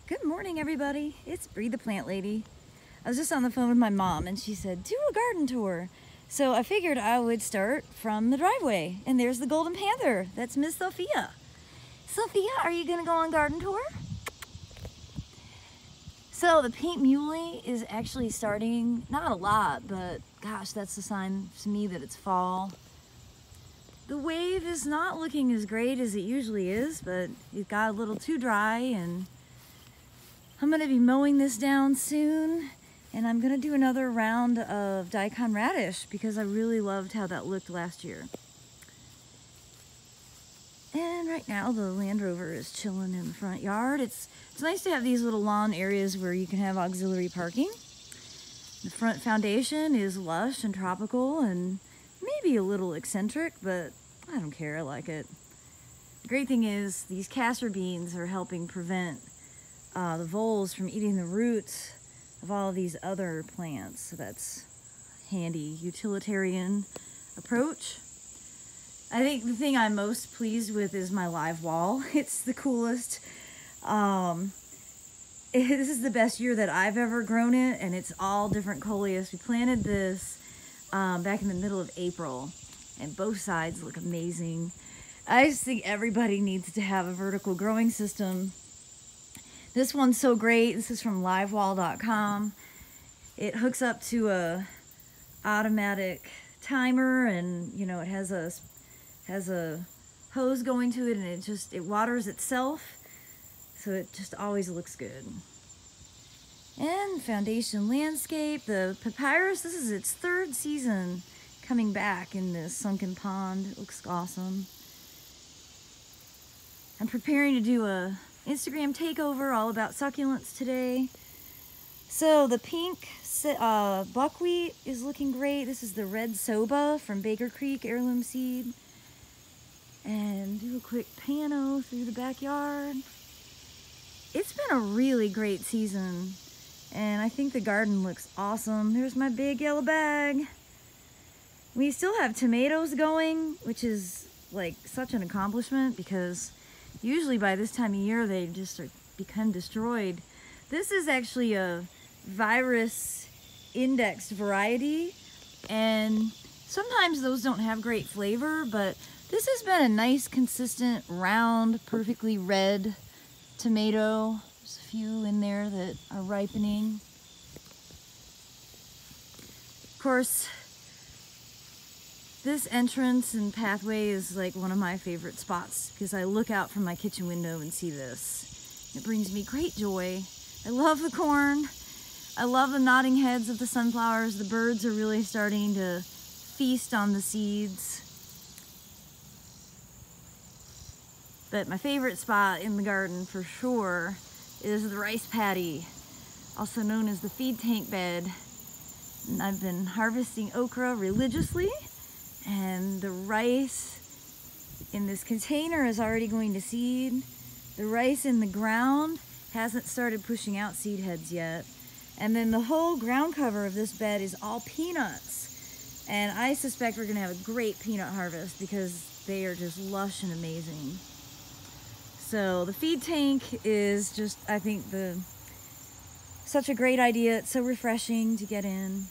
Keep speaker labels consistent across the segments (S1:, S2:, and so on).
S1: Good morning, everybody. It's Bree the Plant Lady. I was just on the phone with my mom and she said, do a garden tour. So I figured I would start from the driveway. And there's the golden panther. That's Miss Sophia. Sophia, are you gonna go on garden tour? So the pink muley is actually starting, not a lot, but gosh, that's a sign to me that it's fall. The wave is not looking as great as it usually is, but it got a little too dry, and I'm gonna be mowing this down soon, and I'm gonna do another round of daikon radish because I really loved how that looked last year. And right now the Land Rover is chilling in the front yard. It's nice to have these little lawn areas where you can have auxiliary parking. The front foundation is lush and tropical and maybe a little eccentric, but I don't care, I like it. The great thing is these castor beans are helping prevent the voles from eating the roots of all of these other plants. So that's handy, utilitarian approach. I think the thing I'm most pleased with is my live wall. It's the coolest. This is the best year that I've ever grown it, and it's all different coleus. We planted this back in the middle of April, and both sides look amazing. I just think everybody needs to have a vertical growing system. This one's so great. This is from livewall.com. It hooks up to a automatic timer, and you know, it has a hose going to it, and it waters itself, so it just always looks good. And foundation landscape, the papyrus, this is its third season coming back in this sunken pond. It looks awesome. I'm preparing to do a Instagram takeover all about succulents today. So the pink buckwheat is looking great. This is the red soba from Baker Creek heirloom seed. And do a quick pano through the backyard. It's been a really great season, and I think the garden looks awesome. There's my big yellow bag. We still have tomatoes going, which is like such an accomplishment because usually by this time of year they just become destroyed. This is actually a virus indexed variety, and sometimes those don't have great flavor, but this has been a nice, consistent, round, perfectly red tomato. There's a few in there that are ripening. Of course, this entrance and pathway is like one of my favorite spots because I look out from my kitchen window and see this. It brings me great joy. I love the corn. I love the nodding heads of the sunflowers. The birds are really starting to feast on the seeds. But my favorite spot in the garden for sure is the rice paddy, also known as the feed tank bed. And I've been harvesting okra religiously, and the rice in this container is already going to seed. The rice in the ground hasn't started pushing out seed heads yet. And then the whole ground cover of this bed is all peanuts. And I suspect we're gonna have a great peanut harvest because they are just lush and amazing. So the feed tank is just, I think, such a great idea. It's so refreshing to get in.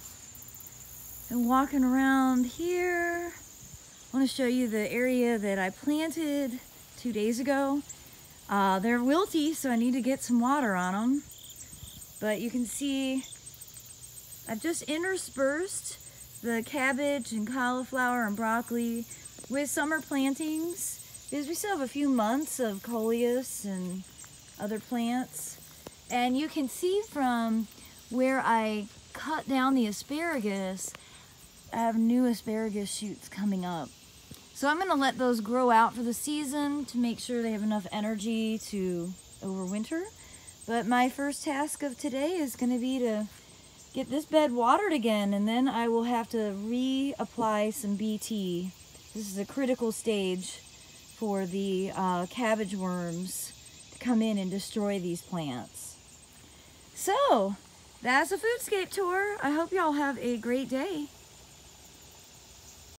S1: And walking around here, I want to show you the area that I planted 2 days ago. They're wilty, so I need to get some water on them. But you can see I've just interspersed the cabbage and cauliflower and broccoli with summer plantings, because we still have a few months of coleus and other plants. And you can see from where I cut down the asparagus, I have new asparagus shoots coming up. So I'm gonna let those grow out for the season to make sure they have enough energy to overwinter. But my first task of today is gonna be to get this bed watered again, and then I will have to reapply some BT. This is a critical stage for the cabbage worms to come in and destroy these plants. So that's a Foodscape tour. I hope y'all have a great day.